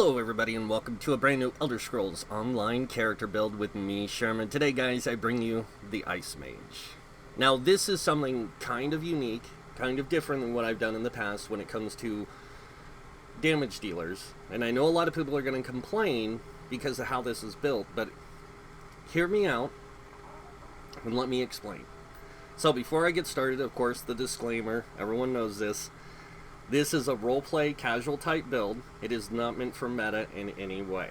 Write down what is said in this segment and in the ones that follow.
Hello everybody and welcome to a brand new Elder Scrolls Online character build with me, Sherman. Today guys, I bring you the Ice Mage. Now this is something kind of unique, kind of different than what I've done in the past when it comes to damage dealers. And I know a lot of people are going to complain because of how this is built, but hear me out and let me explain. So before I get started, of course, the disclaimer, everyone knows this. This is a roleplay casual type build. It is not meant for meta in any way.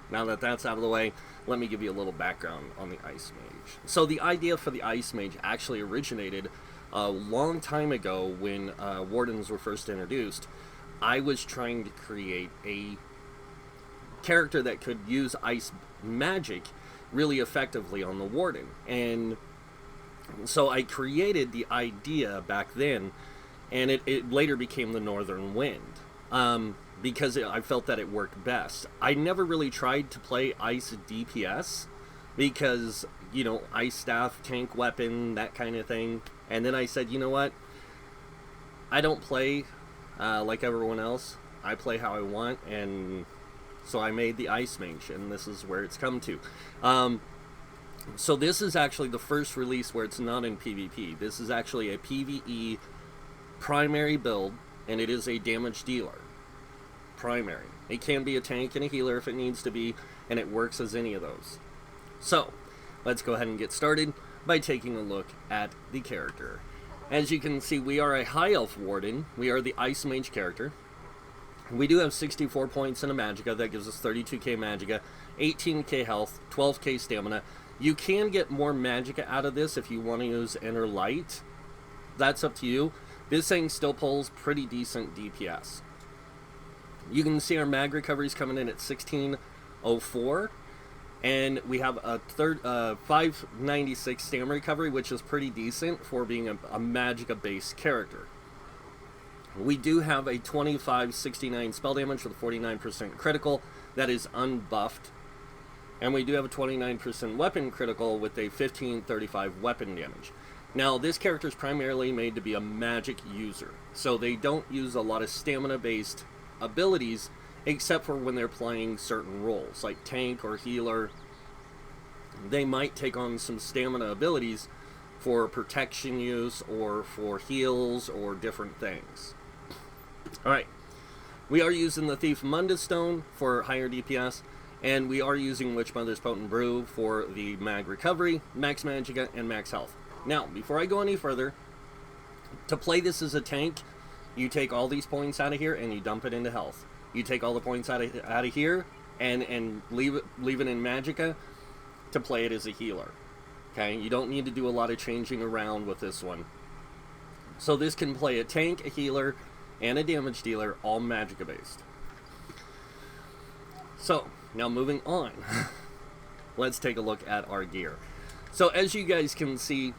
Now that that's out of the way, let me give you a little background on the Ice Mage. So the idea for the Ice Mage actually originated a long time ago when Wardens were first introduced. I was trying to create a character that could use ice magic really effectively on the Warden. And so I created the idea back then, and it later became the Northern Wind, because I felt that it worked best. I never really tried to play ice DPS, because, you know, ice staff, tank weapon, that kind of thing. And then I said, you know what, I don't play like everyone else. I play how I want, and so I made the Ice Mage, and this is where it's come to. So this is actually the first release where it's not in PvP. This is actually a PvE primary build, and it is a damage dealer. Primary. It can be a tank and a healer if it needs to be, and it works as any of those. So, let's go ahead and get started by taking a look at the character. As you can see, we are a High Elf Warden. We are the Ice Mage character. We do have 64 points in a Magicka. That gives us 32k Magicka, 18k health, 12k stamina. You can get more Magicka out of this if you want to use Inner Light. That's up to you. This thing still pulls pretty decent DPS. You can see our mag recovery's coming in at 1604, and we have a 596 stamina recovery, which is pretty decent for being a Magicka-based character. We do have a 2569 spell damage with a 49% critical that is unbuffed, and we do have a 29% weapon critical with a 1535 weapon damage. Now, this character is primarily made to be a magic user, so they don't use a lot of stamina-based abilities, except for when they're playing certain roles, like tank or healer. They might take on some stamina abilities for protection use, or for heals, or different things. Alright, we are using the Thief Mundus Stone for higher DPS, and we are using Witch Mother's Potent Brew for the mag recovery, max Magicka, and max health. Now, before I go any further, to play this as a tank, you take all these points out of here and you dump it into health. You take all the points out of here and leave it in Magicka to play it as a healer. Okay, you don't need to do a lot of changing around with this one. So this can play a tank, a healer, and a damage dealer, all Magicka based. So, now moving on, let's take a look at our gear. So as you guys can see,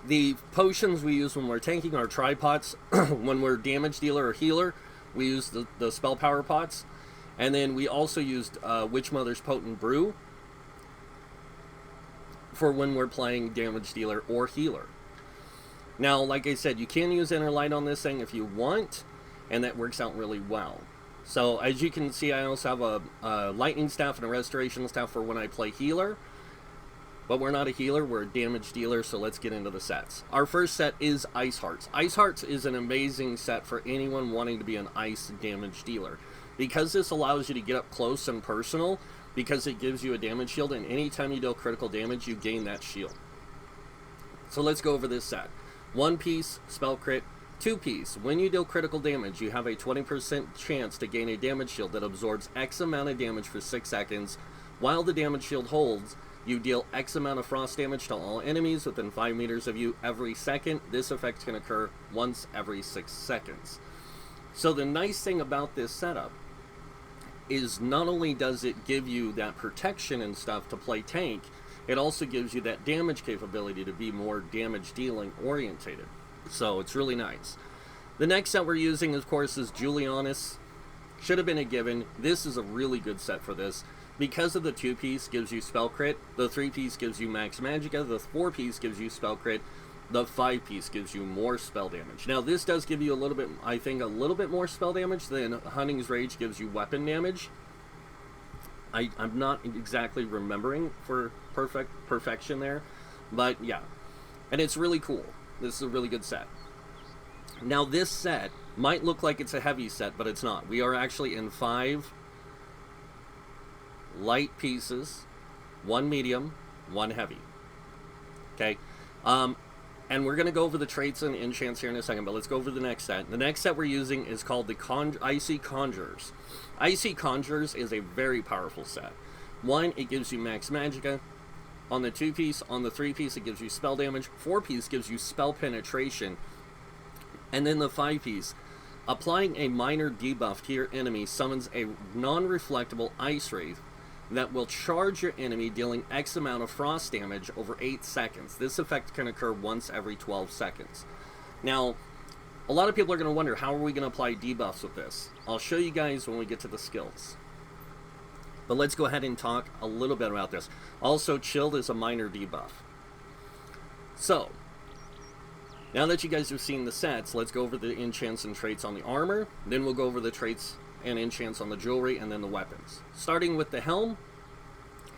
the potions we use when we're tanking are tripots. When we're damage dealer or healer, we use the spell power pots. And then we also used Witch Mother's Potent Brew for when we're playing damage dealer or healer. Now, like I said, you can use Inner Light on this thing if you want, and that works out really well. So as you can see, I also have a lightning staff and a restoration staff for when I play healer. But we're not a healer, we're a damage dealer, so let's get into the sets. Our first set is Ice Hearts. Ice Hearts is an amazing set for anyone wanting to be an ice damage dealer, because this allows you to get up close and personal, because it gives you a damage shield, and anytime you deal critical damage, you gain that shield. So let's go over this set. 1 piece, spell crit. 2 piece, when you deal critical damage, you have a 20% chance to gain a damage shield that absorbs X amount of damage for 6 seconds. While the damage shield holds, you deal X amount of frost damage to all enemies within 5 meters of you every second. This effect can occur once every 6 seconds. So the nice thing about this setup is not only does it give you that protection and stuff to play tank, it also gives you that damage capability to be more damage dealing orientated. So it's really nice. The next set we're using, of course, is Julianus. Should have been a given. This is a really good set for this. Because of the 2 piece gives you spell crit, the 3 piece gives you max Magicka, the 4 piece gives you spell crit, The 5-piece gives you more spell damage. Now, this does give you a little bit, I think, a little bit more spell damage than Hunting's Rage gives you weapon damage. I'm not exactly remembering for perfection there, but yeah. And it's really cool. This is a really good set. Now, this set might look like it's a heavy set, but it's not. We are actually in 5 light pieces, 1 medium, 1 heavy. Okay? And we're going to go over the traits and enchants here in a second, but let's go over the next set. The next set we're using is called the Icy Conjurers. Icy Conjurers is a very powerful set. 1, it gives you max magicka. On the 2-piece, on the 3-piece, it gives you spell damage. 4-piece gives you spell penetration. And then the 5-piece, applying a minor debuff to your enemy summons a non-reflectable Ice Wraith that will charge your enemy, dealing X amount of frost damage over 8 seconds. This effect can occur once every 12 seconds. Now, a lot of people are going to wonder, how are we going to apply debuffs with this? I'll show you guys when we get to the skills. But let's go ahead and talk a little bit about this. Also, Chilled is a minor debuff. So, now that you guys have seen the sets, let's go over the enchants and traits on the armor. Then we'll go over the traits and enchants on the jewelry, and then the weapons. Starting with the helm,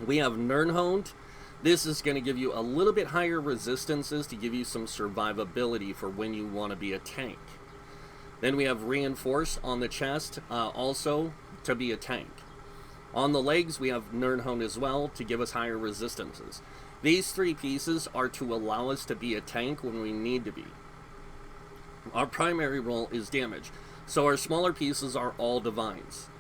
we have Nirnhoned. This is going to give you a little bit higher resistances to give you some survivability for when you want to be a tank. Then we have Reinforced on the chest, also to be a tank. On the legs, we have Nirnhoned as well to give us higher resistances. These 3 pieces are to allow us to be a tank when we need to be. Our primary role is damage. So our smaller pieces are all divines.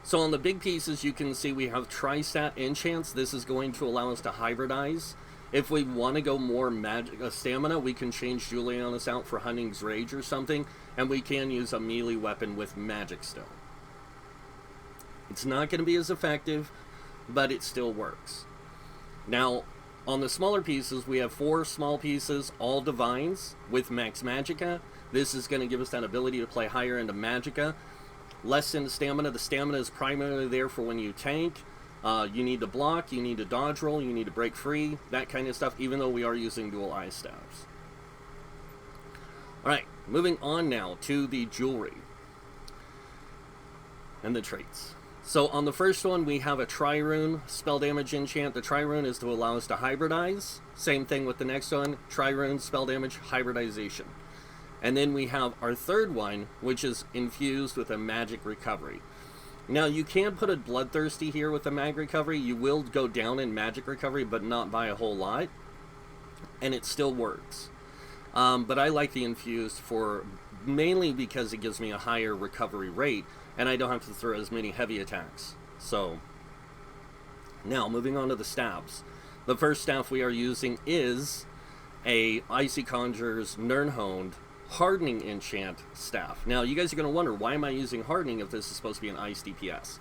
So on the big pieces, you can see we have Tri-Stat enchants. This is going to allow us to hybridize. If we want to go more magic stamina, we can change Julianus out for Hunting's Rage or something, and we can use a melee weapon with magic still. It's not going to be as effective, but it still works. Now, on the smaller pieces, we have 4 small pieces, all divines with max magicka. This is going to give us that ability to play higher into magicka. Less into stamina. The stamina is primarily there for when you tank. You need to block, you need to dodge roll, you need to break free, that kind of stuff, even though we are using dual eye staffs. Alright, moving on now to the jewelry and the traits. So on the first one, we have a Trirune spell damage enchant. The Trirune is to allow us to hybridize. Same thing with the next one, Trirune spell damage, hybridization. And then we have our third one, which is infused with a magic recovery. Now, you can put a Bloodthirsty here with a mag recovery. You will go down in magic recovery, but not by a whole lot. And it still works. But I like the infused for mainly because it gives me a higher recovery rate, and I don't have to throw as many heavy attacks. So, now moving on to the staffs. The first staff we are using is a Icy Conjurer's Nirnhoned Hardening enchant staff. Now, you guys are going to wonder, why am I using hardening if this is supposed to be an ice DPS?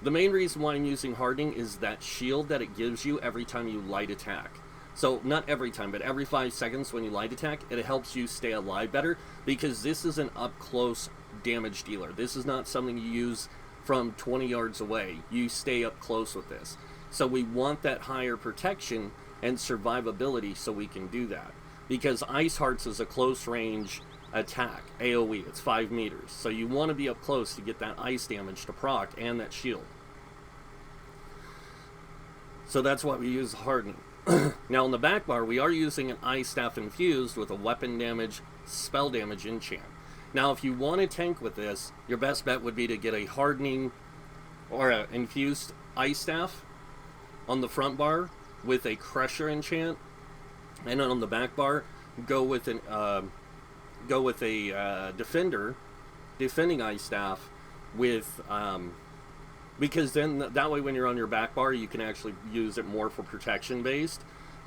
The main reason why I'm using hardening is that shield that it gives you every time you light attack. So, not every time, but every 5 seconds when you light attack, it helps you stay alive better, because this is an up-close damage dealer. This is not something you use from 20 yards away. You stay up close with this. So we want that higher protection and survivability so we can do that. Because Ice Hearts is a close range attack, AoE, it's 5 meters. So you want to be up close to get that ice damage to proc and that shield. So that's why we use hardening. Now on the back bar, we are using an Ice Staff infused with a weapon damage, spell damage enchant. Now if you want to tank with this, your best bet would be to get a hardening or an infused Ice Staff on the front bar with a Crusher enchant. And then on the back bar, go with a defending Ice Staff with, because then that way when you're on your back bar, you can actually use it more for protection based,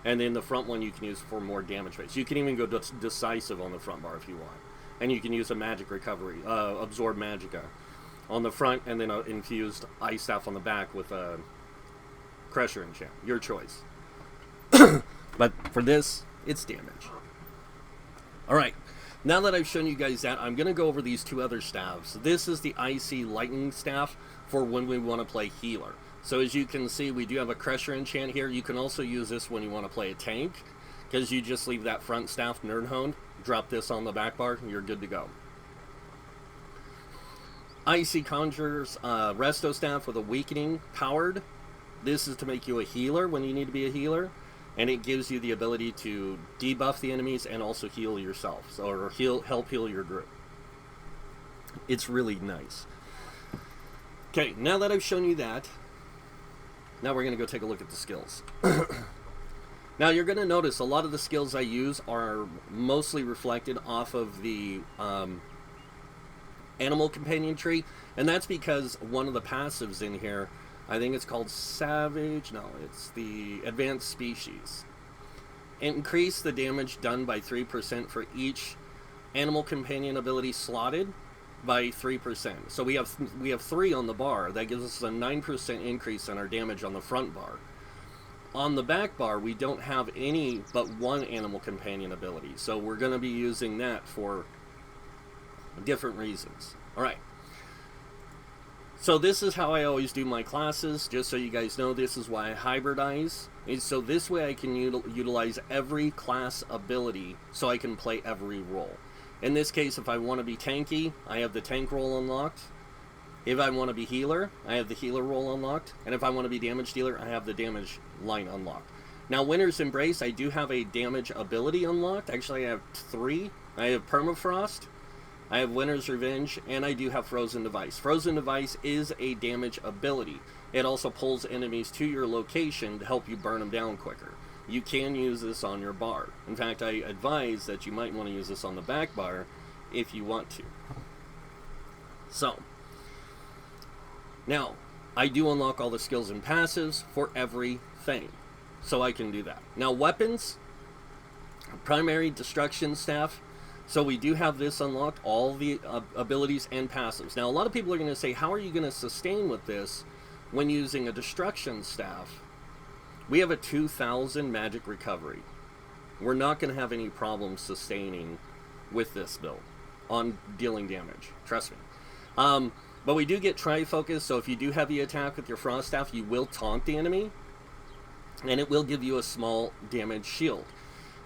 and then the front one you can use for more damage based. You can even go decisive on the front bar if you want, and you can use a magic recovery, absorb magicka on the front, and then an infused Ice Staff on the back with a Crusher enchant. Your choice. But for this, it's damage. Alright, now that I've shown you guys that, I'm going to go over these 2 other staffs. This is the Icy Lightning Staff for when we want to play healer. So as you can see, we do have a Crusher enchant here. You can also use this when you want to play a tank. because you just leave that front staff nerd honed, drop this on the back bar, and you're good to go. Icy Conjurer's Resto Staff with a Weakening powered. This is to make you a healer when you need to be a healer, and it gives you the ability to debuff the enemies and also heal yourself, or help heal your group. It's really nice. Okay, now that I've shown you that, now we're going to go take a look at the skills. Now you're going to notice a lot of the skills I use are mostly reflected off of the animal companion tree, and that's because one of the passives in here, I think it's called Savage, no, it's the Advanced Species. Increase the damage done by 3% for each animal companion ability slotted by 3%. So we have 3 on the bar. That gives us a 9% increase in our damage on the front bar. On the back bar, we don't have any but one animal companion ability, so we're going to be using that for different reasons. Alright, so this is how I always do my classes, just so you guys know. This is why I hybridize, and so this way I can utilize every class ability so I can play every role. In this case, if I want to be tanky, I have the tank role unlocked. If I want to be healer, I have the healer role unlocked. And if I want to be damage dealer, I have the damage line unlocked. Now, Winter's Embrace, I do have a damage ability unlocked. Actually, I have 3. I have Permafrost, I have Winter's Revenge, and I do have Frozen Device. Frozen Device is a damage ability. It also pulls enemies to your location to help you burn them down quicker. You can use this on your bar. In fact, I advise that you might want to use this on the back bar if you want to. So, now, I do unlock all the skills and passives for everything, so I can do that. Now, weapons, primary destruction staff. So we do have this unlocked, all the abilities and passives. Now, a lot of people are going to say, how are you going to sustain with this when using a destruction staff? We have a 2,000 magic recovery. We're not going to have any problems sustaining with this build on dealing damage. Trust me. But we do get tri-focus, so if you do heavy attack with your frost staff, you will taunt the enemy, and it will give you a small damage shield.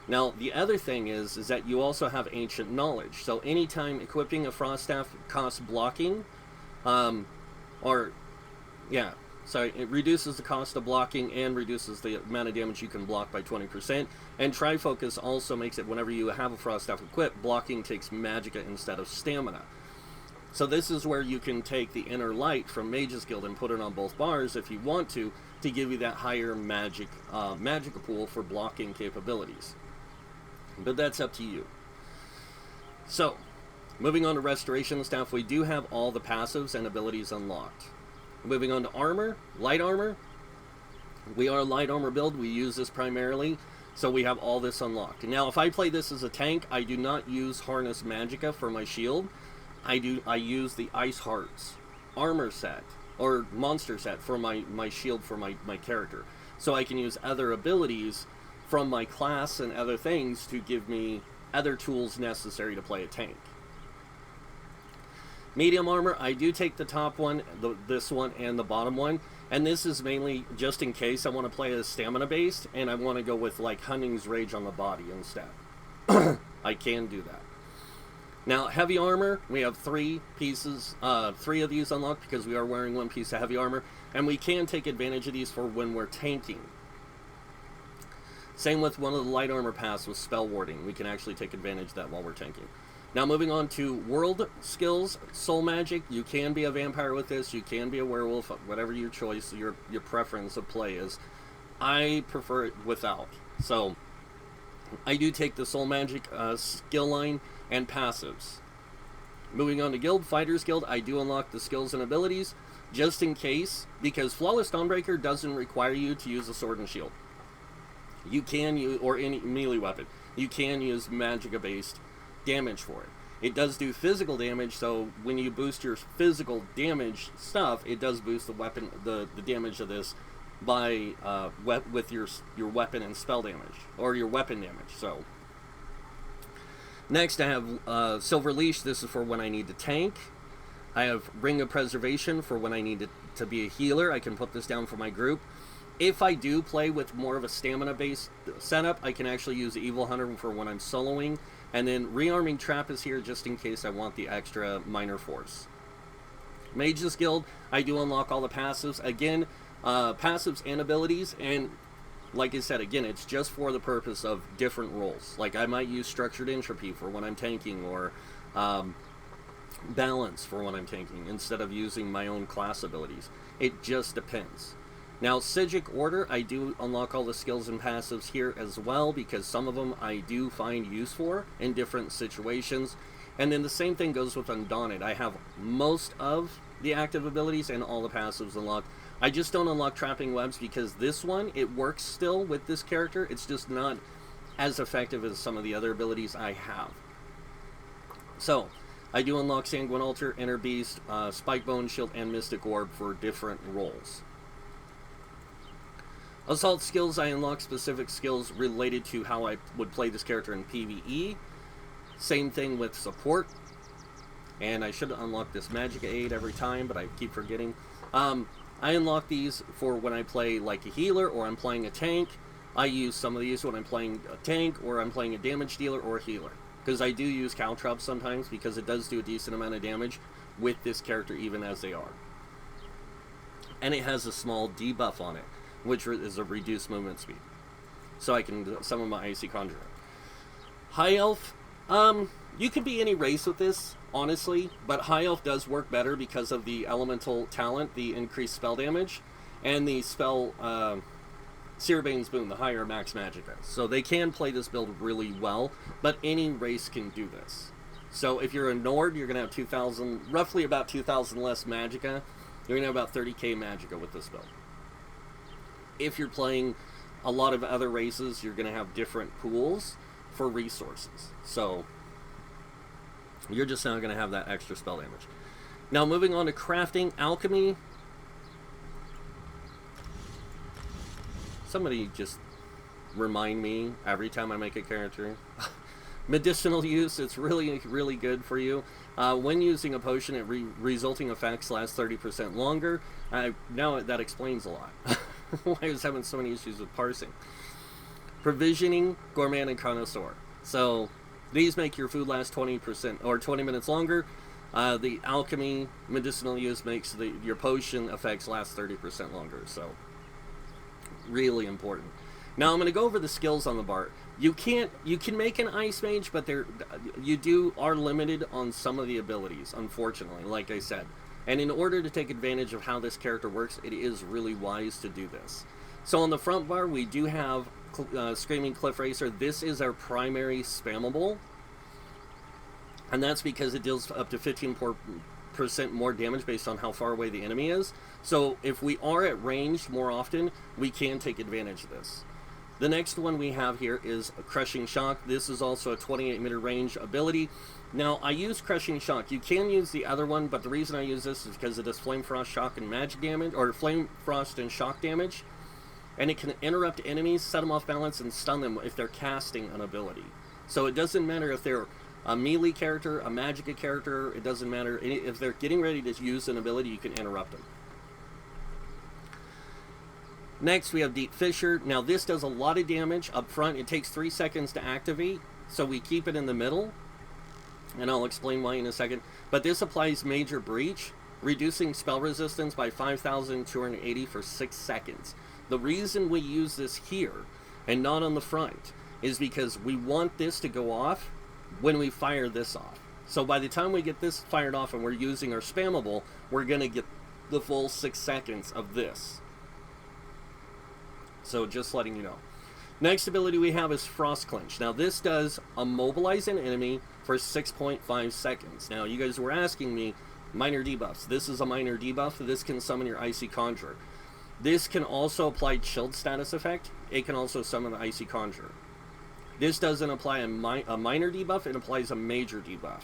Now, the other thing is that you also have ancient knowledge. So anytime equipping a frost staff costs blocking, it reduces the cost of blocking and reduces the amount of damage you can block by 20%. And Tri-Focus also makes it, whenever you have a frost staff equipped, blocking takes magicka instead of stamina. So this is where you can take the Inner Light from Mage's Guild and put it on both bars if you want to give you that higher magicka pool for blocking capabilities. But that's up to you. So, moving on to Restoration Staff, we do have all the passives and abilities unlocked. Moving on to Armor, Light Armor. We are a Light Armor build, we use this primarily, so we have all this unlocked. Now, if I play this as a tank, I do not use Harness Magicka for my shield. I use the Ice Hearts armor set, or monster set, for my shield for my character. So I can use other abilities from my class and other things to give me other tools necessary to play a tank. Medium armor, I do take the top one, this one, and the bottom one, and this is mainly just in case I want to play as stamina based and I want to go with like Hunting's Rage on the body instead. I can do that. Now, heavy armor, we have 3 pieces, 3 of these unlocked because we are wearing 1 piece of heavy armor, and we can take advantage of these for when we're tanking. Same with one of the light armor paths with spell warding. We can actually take advantage of that while we're tanking. Now, moving on to world skills, soul magic. You can be a vampire with this. You can be a werewolf, whatever your choice, your preference of play is. I prefer it without. So, I do take the soul magic skill line and passives. Moving on to guild, Fighters Guild, I do unlock the skills and abilities just in case, because Flawless Dawnbreaker doesn't require you to use a sword and shield. You can use, or any melee weapon, you can use magicka-based damage for it. It does do physical damage, so when you boost your physical damage stuff, it does boost the weapon, the damage of this by with your weapon and spell damage, or your weapon damage. So next I have Silver Leash. This is for when I need to tank. I have Ring of Preservation for when I need to be a healer. I can put this down for my group. If I do play with more of a stamina-based setup, I can actually use Evil Hunter for when I'm soloing, and then Rearming Trap is here just in case I want the extra minor force. Mage's Guild, I do unlock all the passives. Again, passives and abilities, and like I said, again, it's just for the purpose of different roles. Like I might use Structured Entropy for when I'm tanking, or Balance for when I'm tanking, instead of using my own class abilities. It just depends. Now, Psijic Order, I do unlock all the skills and passives here as well, because some of them I do find use for in different situations. And then the same thing goes with Undaunted. I have most of the active abilities and all the passives unlocked. I just don't unlock Trapping Webs because this one, it works still with this character. It's just not as effective as some of the other abilities I have. So, I do unlock Sanguine Altar, Inner Beast, Spike Bone, Shield, and Mystic Orb for different roles. Assault skills, I unlock specific skills related to how I would play this character in PvE. Same thing with support. And I should unlock this Magic Aid every time, but I keep forgetting. I unlock these for when I play like a healer or I'm playing a tank. I use some of these when I'm playing a tank or I'm playing a damage dealer or a healer. Because I do use Caltrops sometimes because it does do a decent amount of damage with this character even as they are. And it has a small debuff on it, which is a reduced movement speed. So I can summon my Icy Conjurer. High Elf, you could be any race with this, honestly, but High Elf does work better because of the elemental talent, the increased spell damage, and the spell, Searbane's Boon, the higher max magicka. So they can play this build really well, but any race can do this. So if you're a Nord, you're going to have 2,000, roughly about 2,000 less magicka. You're going to have about 30k magicka with this build. If you're playing a lot of other races, you're going to have different pools for resources. So you're just not going to have that extra spell damage. Now moving on to crafting, alchemy. Somebody just remind me every time I make a character. Medicinal use, it's really, really good for you. When using a potion, resulting effects last 30% longer. Now that explains a lot. Why I was having so many issues with parsing. Provisioning, Gourmand, and Connoisseur. So these make your food last 20% or 20 minutes longer. The alchemy, medicinal use makes your potion effects last 30% longer. So really important. Now I'm going to go over the skills on the bar. You can make an Ice Mage, but you are limited on some of the abilities, unfortunately, like I said. And in order to take advantage of how this character works, it is really wise to do this. So on the front bar, we do have Screaming Cliff Racer. This is our primary spammable. And that's because it deals up to 15% more damage based on how far away the enemy is. So if we are at range more often, we can take advantage of this. The next one we have here is Crushing Shock. This is also a 28-meter range ability. Now, I use Crushing Shock. You can use the other one, but the reason I use this is because it does Flame Frost, Shock, and magic damage, or Flame Frost and Shock damage. And it can interrupt enemies, set them off balance, and stun them if they're casting an ability. So it doesn't matter if they're a melee character, a magicka character, it doesn't matter. If they're getting ready to use an ability, you can interrupt them. Next, we have Deep Fissure. Now, this does a lot of damage up front. It takes 3 seconds to activate, so we keep it in the middle. And I'll explain why in a second. But this applies Major Breach, reducing spell resistance by 5,280 for 6 seconds. The reason we use this here, and not on the front, is because we want this to go off when we fire this off. So by the time we get this fired off and we're using our spammable, we're going to get the full 6 seconds of this. So just letting you know. Next ability we have is Frost Clinch. Now this does immobilize an enemy for 6.5 seconds. Now you guys were asking me, minor debuffs. This is a minor debuff. This can summon your Icy Conjurer. This can also apply Chilled status effect. It can also summon the Icy Conjurer. This doesn't apply a minor debuff, it applies a major debuff.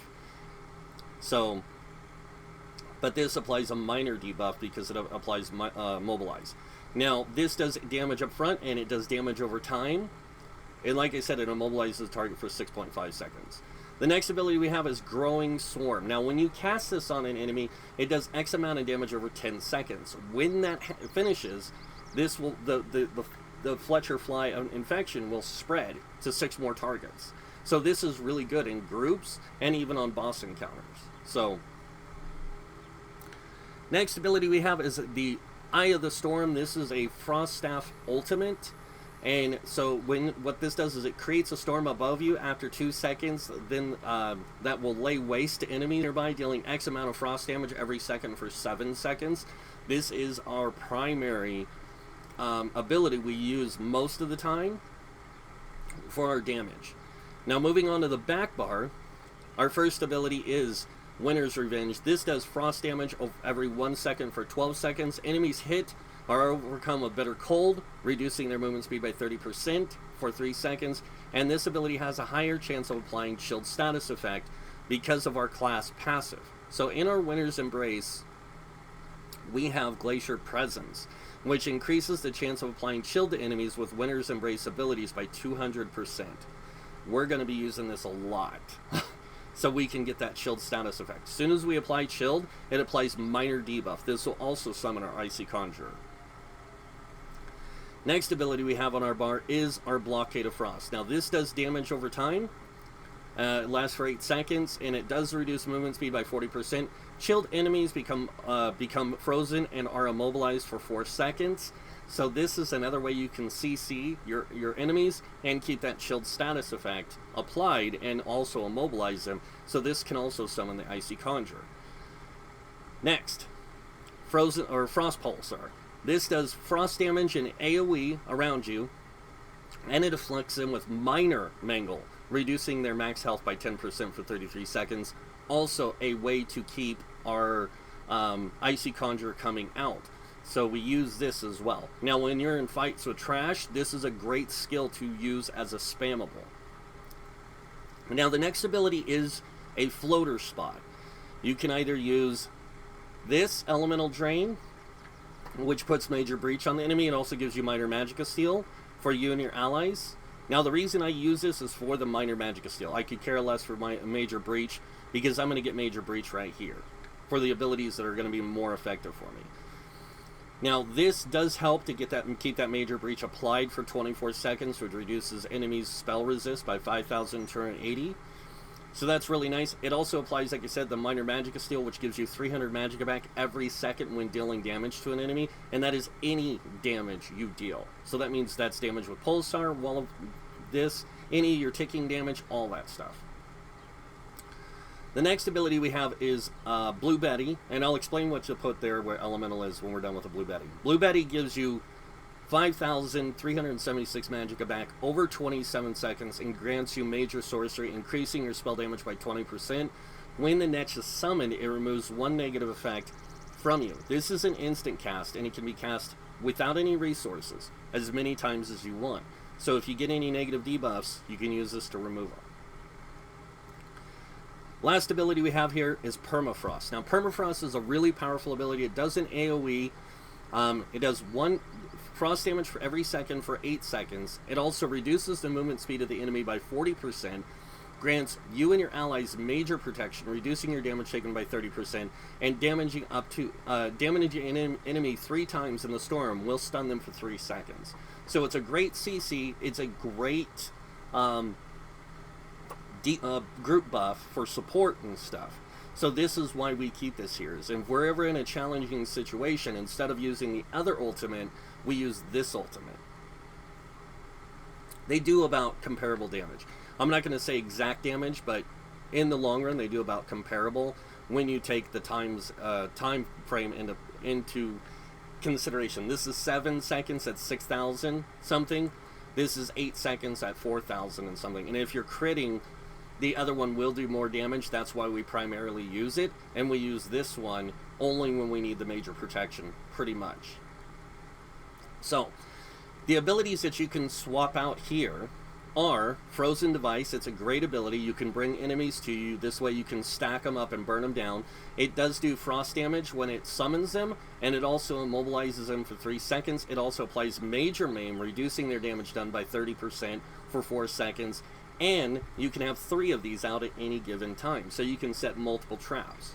So, but this applies a minor debuff because it applies Mobilize. Now, this does damage up front, and it does damage over time. And like I said, it immobilizes the target for 6.5 seconds. The next ability we have is Growing Swarm. Now, when you cast this on an enemy, it does X amount of damage over 10 seconds. When that finishes, this will the Fletcher fly infection will spread to 6 more targets. So this is really good in groups and even on boss encounters. So next ability we have is the Eye of the Storm. This is a Frost Staff ultimate. And so what this does is it creates a storm above you after 2 seconds. Then that will lay waste to enemies nearby, dealing X amount of frost damage every second for 7 seconds. This is our primary ability we use most of the time for our damage. Now moving on to the back bar, our first ability is Winter's Revenge. This does frost damage every 1 second for 12 seconds. Enemies hit are overcome with bitter cold, reducing their movement speed by 30% for 3 seconds. And this ability has a higher chance of applying Shield status effect because of our class passive. So in our Winter's Embrace, we have Glacier Presence, which increases the chance of applying shield to enemies with Winter's Embrace abilities by 200%. We're going to be using this a lot. So we can get that shield status effect. As soon as we apply shield, it applies minor debuff. This will also summon our Icy Conjurer. Next ability we have on our bar is our Blockade of Frost. Now this does damage over time. It lasts for 8 seconds, and it does reduce movement speed by 40%. Chilled enemies become frozen and are immobilized for 4 seconds. So this is another way you can CC your enemies and keep that chilled status effect applied and also immobilize them. So this can also summon the Icy Conjurer. Next, Frozen or Frost Pulsar. This does frost damage and AoE around you, and it afflicts them with minor mangle, reducing their max health by 10% for 33 seconds. Also a way to keep our Icy Conjurer coming out. So we use this as well. Now when you're in fights with trash, this is a great skill to use as a spammable. Now the next ability is a floater spot. You can either use this Elemental Drain, which puts Major Breach on the enemy. It also gives you Minor Magicka Steal for you and your allies. Now the reason I use this is for the Minor Magicka Steal. I could care less for my Major Breach because I'm going to get Major Breach right here for the abilities that are going to be more effective for me. Now this does help to get that and keep that Major Breach applied for 24 seconds, which reduces enemies' spell resist by 5,280. So that's really nice. It also applies, like I said, the Minor Magicka Steal, which gives you 300 Magicka back every second when dealing damage to an enemy, and that is any damage you deal. So that means that's damage with Pulsar, Wall of this, any of your ticking damage, all that stuff. The next ability we have is Blue Betty, and I'll explain what to put there where Elemental is when we're done with the Blue Betty. Blue Betty gives you 5,376 Magicka back over 27 seconds and grants you Major Sorcery, increasing your spell damage by 20%. When the Netch is summoned, it removes 1 negative effect from you. This is an instant cast, and it can be cast without any resources as many times as you want. So if you get any negative debuffs, you can use this to remove them. Last ability we have here is Permafrost. Now Permafrost is a really powerful ability. It does an AoE. It does 1 frost damage for every second for 8 seconds. It also reduces the movement speed of the enemy by 40%, grants you and your allies major protection, reducing your damage taken by 30%, and damaging an enemy 3 times in the storm will stun them for 3 seconds. So it's a great CC. It's a great group buff for support and stuff. So this is why we keep this here. Is if we're ever in a challenging situation, instead of using the other ultimate, we use this ultimate. They do about comparable damage. I'm not going to say exact damage, but in the long run, they do about comparable when you take the time frame into consideration. This is 7 seconds at 6,000 something. This is 8 seconds at 4,000 and something. And if you're critting, the other one will do more damage. That's why we primarily use it. And we use this one only when we need the major protection, pretty much. So, the abilities that you can swap out here are Frozen Device. It's a great ability. You can bring enemies to you. This way you can stack them up and burn them down. It does do frost damage when it summons them, and it also immobilizes them for 3 seconds. It also applies Major Maim, reducing their damage done by 30% for 4 seconds. And you can have 3 of these out at any given time, so you can set multiple traps.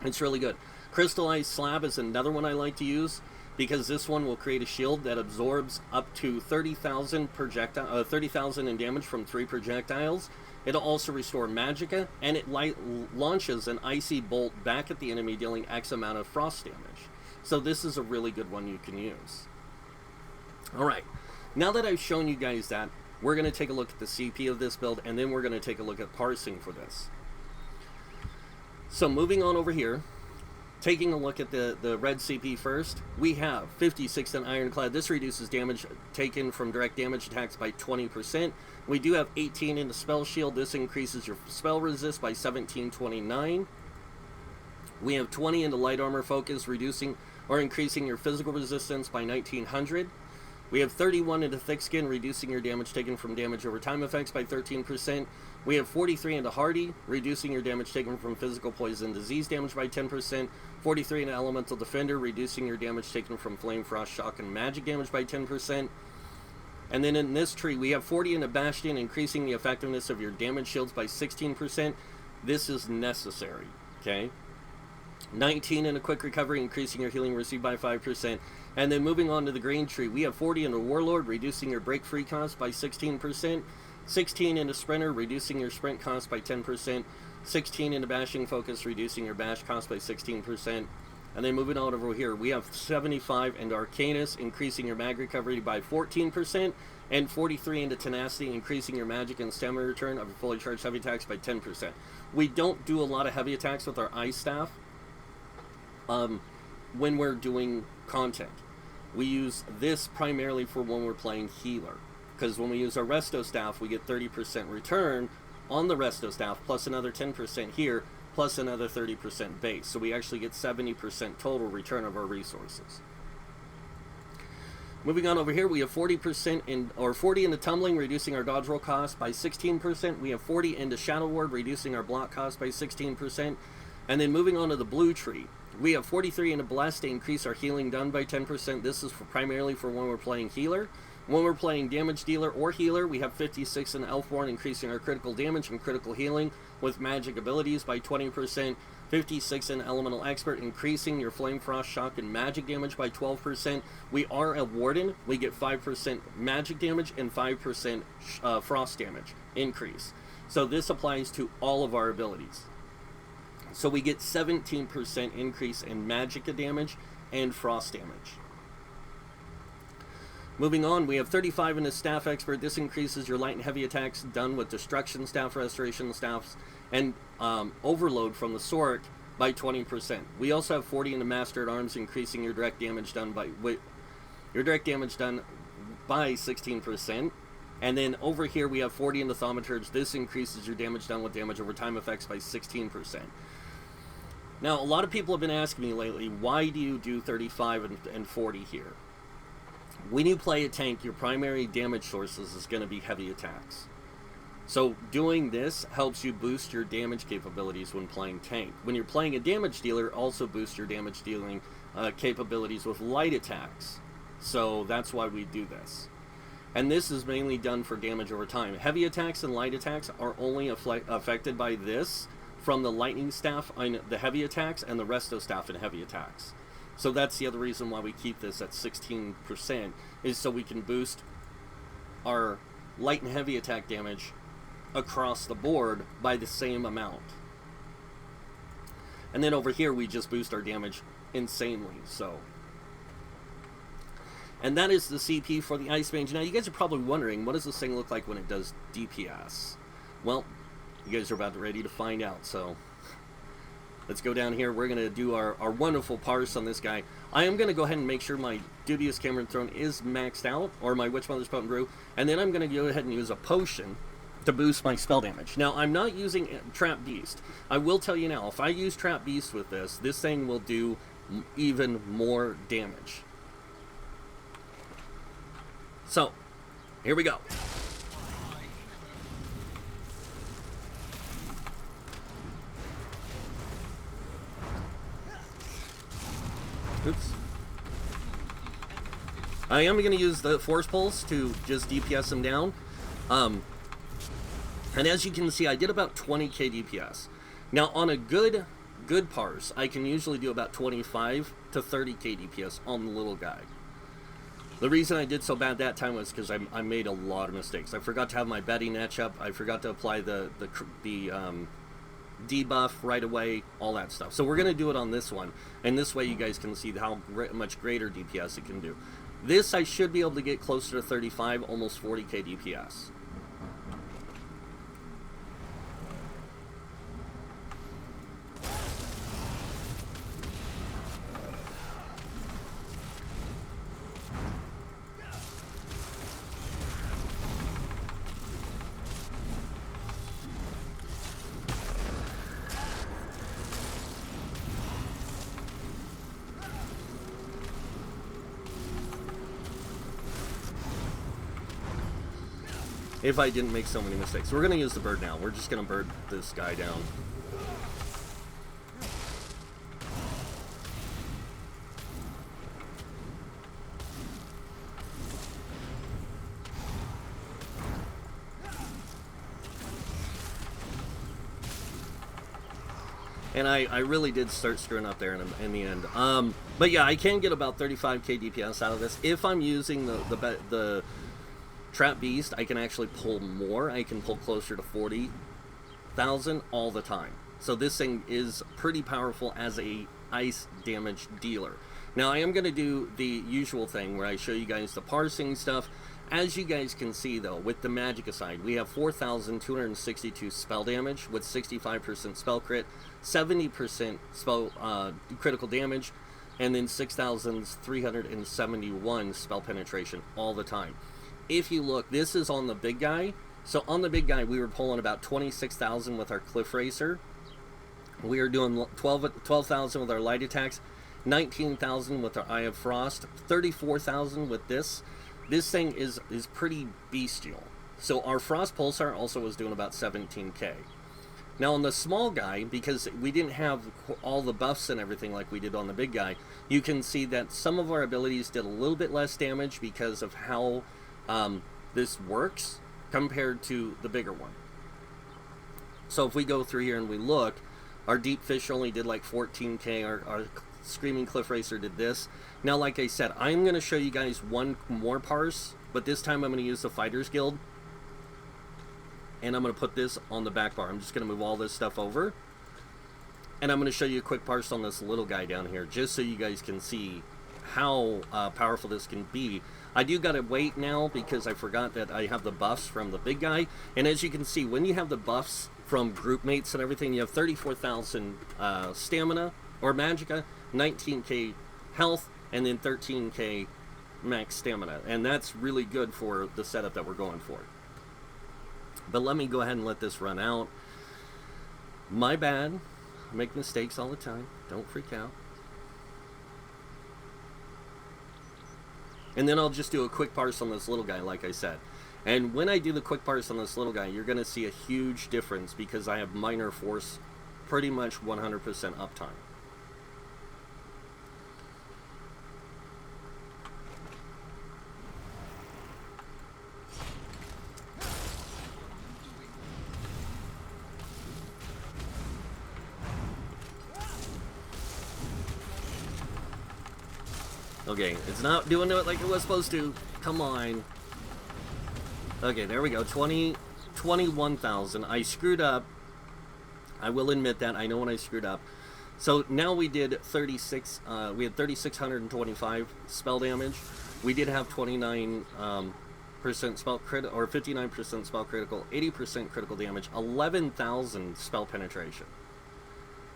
It's really good. Crystallized Slab is another one I like to use. because this one will create a shield that absorbs up to 30,000 in damage from 3 projectiles. It'll also restore magicka, and it launches an icy bolt back at the enemy, dealing X amount of frost damage. So this is a really good one you can use. Alright, now that I've shown you guys that, we're going to take a look at the CP of this build, and then we're going to take a look at parsing for this. So moving on over here, taking a look at the red CP first, we have 56 in Ironclad. This reduces damage taken from direct damage attacks by 20%. We do have 18 in the spell shield. This increases your spell resist by 1729. We have 20 into light armor focus, reducing or increasing your physical resistance by 1900. We have 31 into thick skin, reducing your damage taken from damage over time effects by 13%. We have 43 into hardy, reducing your damage taken from physical poison disease damage by 10%. 43 into elemental defender, reducing your damage taken from flame, frost, shock, and magic damage by 10%. And then in this tree, we have 40 into bastion, increasing the effectiveness of your damage shields by 16%. This is necessary, okay? 19 in a quick recovery, increasing your healing received by 5%. And then moving on to the green tree, we have 40 into warlord, reducing your break free cost by 16%. 16 into sprinter, reducing your sprint cost by 10%. 16 into bashing focus, reducing your bash cost by 16%. And then moving on over here, we have 75 into arcanus, increasing your mag recovery by 14%. And 43 into tenacity, increasing your magic and stamina return of fully charged heavy attacks by 10%. We don't do a lot of heavy attacks with our ice staff when we're doing content. We use this primarily for when we're playing healer, because when we use our resto staff, we get 30% return on the resto staff, plus another 10% here, plus another 30% base. So we actually get 70% total return of our resources. Moving on over here, we have 40 into tumbling, reducing our dodge roll cost by 16%. We have 40 into shadow ward, reducing our block cost by 16%. And then moving on to the blue tree, we have 43 into blessed to increase our healing done by 10%. This is primarily for when we're playing healer. When we're playing damage dealer or healer, we have 56 in Elfborn, increasing our critical damage and critical healing with magic abilities by 20%. 56 in elemental expert, increasing your flame, frost, shock, and magic damage by 12%. We are a warden. We get 5% magic damage and 5% frost damage increase. So this applies to all of our abilities. So we get 17% increase in magicka damage and frost damage. Moving on, we have 35 in the staff expert. This increases your light and heavy attacks done with destruction staff, restoration staffs, and overload from the sword by 20%. We also have 40 in the master at arms, increasing your direct damage done by 16%. And then over here we have 40 in the thaumaturge. This increases your damage done with damage over time effects by 16%. Now, a lot of people have been asking me lately, why do you do 35 and 40 here? When you play a tank, your primary damage sources is going to be heavy attacks. So doing this helps you boost your damage capabilities when playing tank. When you're playing a damage dealer, also boost your damage dealing capabilities with light attacks. So that's why we do this. And this is mainly done for damage over time. Heavy attacks and light attacks are only affected by this from the lightning staff on the heavy attacks and the resto staff in heavy attacks. So that's the other reason why we keep this at 16%, is so we can boost our light and heavy attack damage across the board by the same amount. And then over here we just boost our damage insanely. So, and that is the CP for the Ice Mage. Now you guys are probably wondering, what does this thing look like when it does DPS? Well, you guys are about ready to find out, so let's go down here. We're going to do our wonderful parse on this guy. I am going to go ahead and make sure my Dubious Cameron Throne is maxed out, or my Witch Mother's Potent Brew, and then I'm going to go ahead and use a potion to boost my spell damage. Now, I'm not using Trap Beast. I will tell you now, if I use Trap Beast with this thing will do even more damage. So, here we go. Oops. I am going to use the Force Pulse to just DPS him down. And as you can see, I did about 20k DPS. Now, on a good good parse, I can usually do about 25 to 30k DPS on the little guy. The reason I did so bad that time was because I made a lot of mistakes. I forgot to have my betting etch up. I forgot to apply the debuff right away, all that stuff. So we're going to do it on this one, and this way you guys can see how much greater DPS it can do. This I should be able to get closer to 35, almost 40k DPS. If I didn't make so many mistakes. We're going to use the bird now. We're just going to bird this guy down. And I really did start screwing up there in the end. But yeah, I can get about 35k DPS out of this. If I'm using the Trap Beast, I can actually pull more. I can pull closer to 40,000 all the time. So this thing is pretty powerful as a ice damage dealer. Now I am going to do the usual thing where I show you guys the parsing stuff. As you guys can see though, with the magic aside, we have 4,262 spell damage with 65% spell crit, 70% spell critical damage, and then 6,371 spell penetration all the time. If you look, this is on the big guy. So on the big guy, we were pulling about 26,000 with our Cliff Racer. We are doing 12,000 with our light attacks, 19,000 with our Eye of Frost, 34,000 with this. This thing is pretty bestial. So our Frost Pulsar also was doing about 17k. Now on the small guy, because we didn't have all the buffs and everything like we did on the big guy, you can see that some of our abilities did a little bit less damage because of how this works compared to the bigger one. So if we go through here and we look, our Deep Fish only did like 14k, our Screaming Cliff Racer did this. Now like I said, I'm going to show you guys one more parse, but this time I'm going to use the Fighters Guild, and I'm going to put this on the back bar. I'm just going to move all this stuff over, and I'm going to show you a quick parse on this little guy down here, just so you guys can see how powerful this can be. I do gotta wait now because I forgot that I have the buffs from the big guy, and as you can see, when you have the buffs from group mates and everything, you have 34,000 stamina or magicka, 19k health, and then 13k max stamina, and that's really good for the setup that we're going for. But let me go ahead and let this run out. My bad. I make mistakes all the time. Don't freak out. And then I'll just do a quick parse on this little guy, like I said. And when I do the quick parse on this little guy, you're going to see a huge difference because I have minor force, pretty much 100% uptime. Okay, it's not doing it like it was supposed to. Come on. Okay, there we go. 21,000. I screwed up. I will admit that. I know when I screwed up. So now we did 36. We had 3,625 spell damage. We did have 29% spell crit, or 59% spell critical, 80% critical damage, 11,000 spell penetration,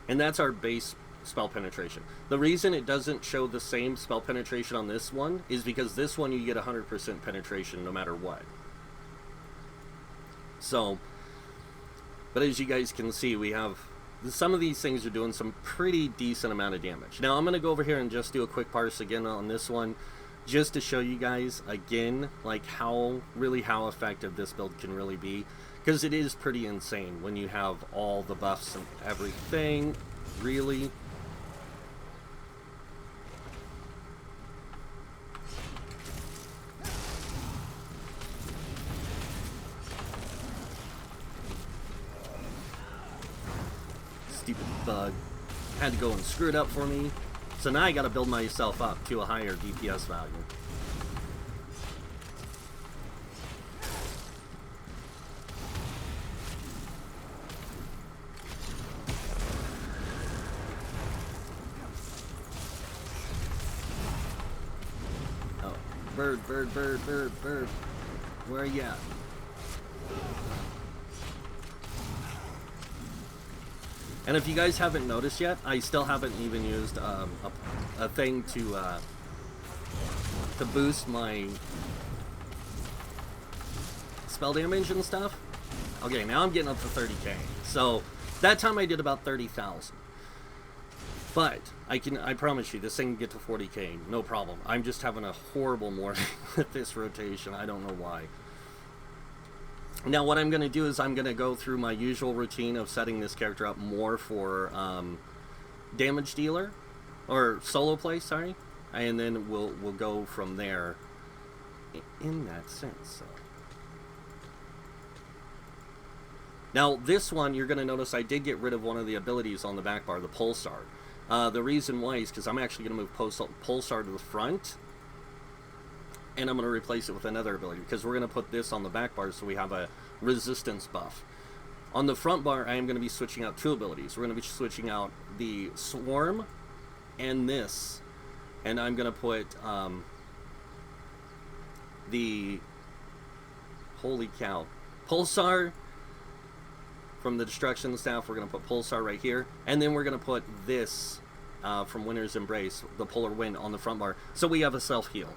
and that's our base spell penetration. The reason it doesn't show the same spell penetration on this one is because this one you get 100% penetration no matter what. So, but as you guys can see, we have some of these things are doing some pretty decent amount of damage. Now I'm going to go over here and just do a quick parse again on this one, just to show you guys again like how effective this build can really be, because it is pretty insane when you have all the buffs and everything. Really. Stupid bug. had to go and screw it up for me. So now I gotta build myself up to a higher DPS value. Oh, bird, bird, bird, bird, bird. Where are you at? And if you guys haven't noticed yet, I still haven't even used a thing to boost my spell damage and stuff. Okay, now I'm getting up to 30k. So that time I did about 30,000. But I promise you, this thing can get to 40k, no problem. I'm just having a horrible morning with this rotation. I don't know why. Now what I'm going to do is I'm going to go through my usual routine of setting this character up more for damage dealer, or solo play, sorry, and then we'll go from there in that sense. So. Now this one, you're going to notice I did get rid of one of the abilities on the back bar, the Pulsar. The reason why is because I'm actually going to move Pulsar to the front, and I'm going to replace it with another ability, because we're going to put this on the back bar so we have a resistance buff. On the front bar, I am going to be switching out two abilities. We're going to be switching out the Swarm and this, and I'm going to put the, holy cow, Pulsar from the Destruction Staff. We're going to put Pulsar right here, and then we're going to put this from Winter's Embrace, the Polar Wind, on the front bar, so we have a self-heal.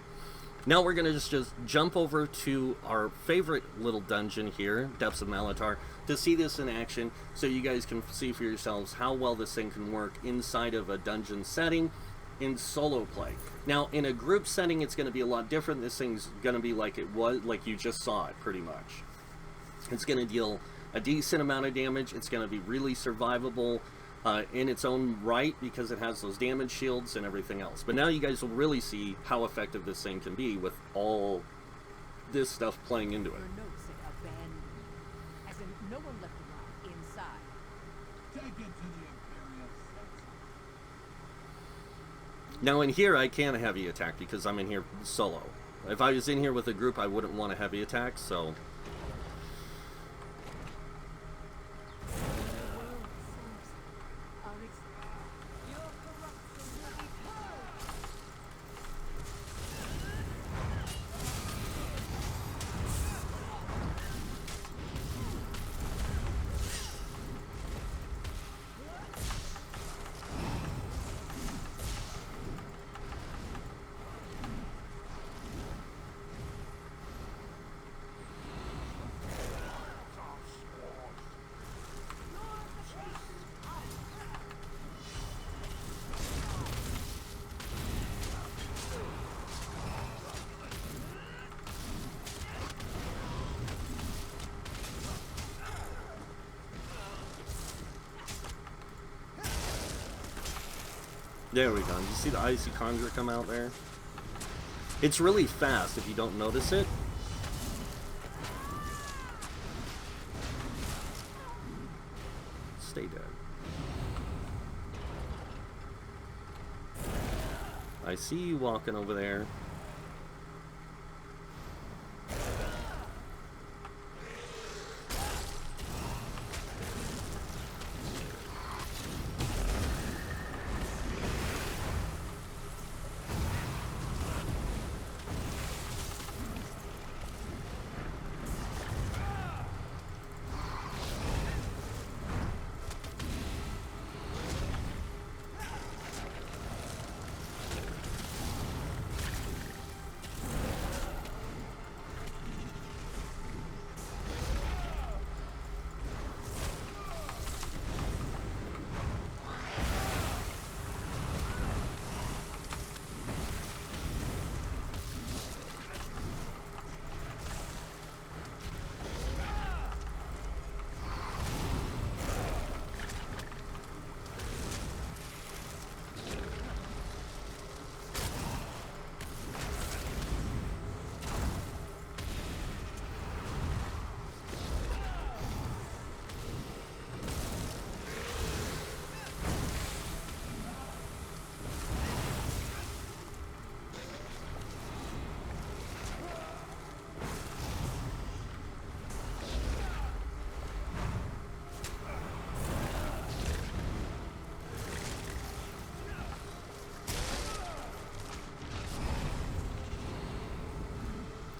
Now we're going to just jump over to our favorite little dungeon here, Depths of Malatar, to see this in action, so you guys can see for yourselves how well this thing can work inside of a dungeon setting in solo play. Now in a group setting it's going to be a lot different. This thing's going to be like it was, like you just saw it pretty much. It's going to deal a decent amount of damage. It's going to be really survivable in its own right, because it has those damage shields and everything else. But now you guys will really see how effective this thing can be with all this stuff playing into it. Now in here I can heavy attack because I'm in here solo. If I was in here with a group I wouldn't want a heavy attack, so... There we go. You see the Icy Conjure come out there? It's really fast if you don't notice it. Stay dead. I see you walking over there.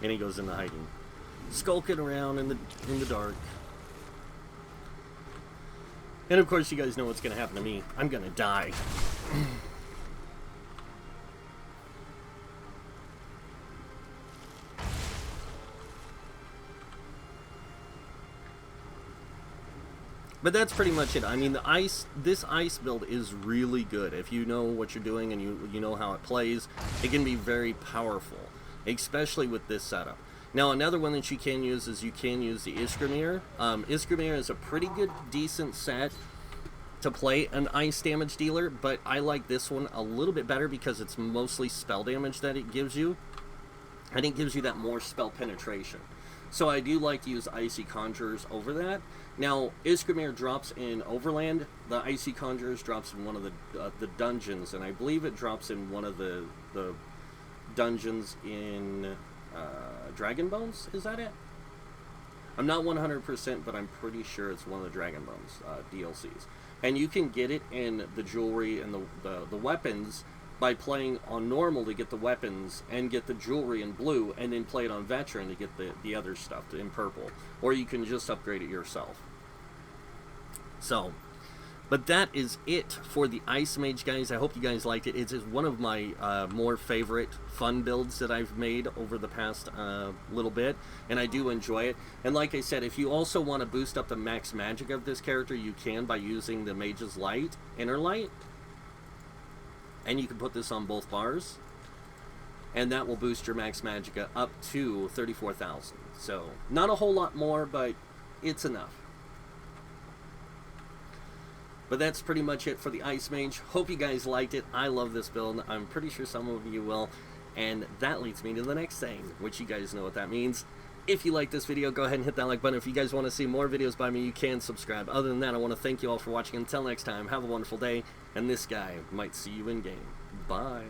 And he goes into hiding. Skulking around in the dark. And of course you guys know what's going to happen to me. I'm going to die. But that's pretty much it. I mean, this ice build is really good. If you know what you're doing and you know how it plays, it can be very powerful, especially with this setup. Now, another one that you can use is you can use the Iskramir. Iskramir is a pretty good, decent set to play an ice damage dealer, but I like this one a little bit better because it's mostly spell damage that it gives you, and it gives you that more spell penetration. So I do like to use Icy Conjurers over that. Now, Iskramir drops in Overland. The Icy Conjurers drops in one of the dungeons, and I believe it drops in one of the dungeons in Dragon Bones. Is that it? I'm not 100%, but I'm pretty sure it's one of the Dragon Bones DLCs. And you can get it in the jewelry and the weapons by playing on normal to get the weapons and get the jewelry in blue, and then play it on veteran to get the other stuff in purple. Or you can just upgrade it yourself. So, but that is it for the Ice Mage, guys. I hope you guys liked it. It is one of my more favorite fun builds that I've made over the past little bit, and I do enjoy it. And like I said, if you also want to boost up the max magic of this character, you can by using the Mage's Light, Inner Light. And you can put this on both bars, and that will boost your max magicka up to 34,000. So, not a whole lot more, but it's enough. But that's pretty much it for the Ice Mage. Hope you guys liked it. I love this build. I'm pretty sure some of you will. And that leads me to the next thing, which you guys know what that means. If you like this video, go ahead and hit that like button. If you guys want to see more videos by me, you can subscribe. Other than that, I want to thank you all for watching. Until next time, have a wonderful day, and this guy might see you in game. Bye.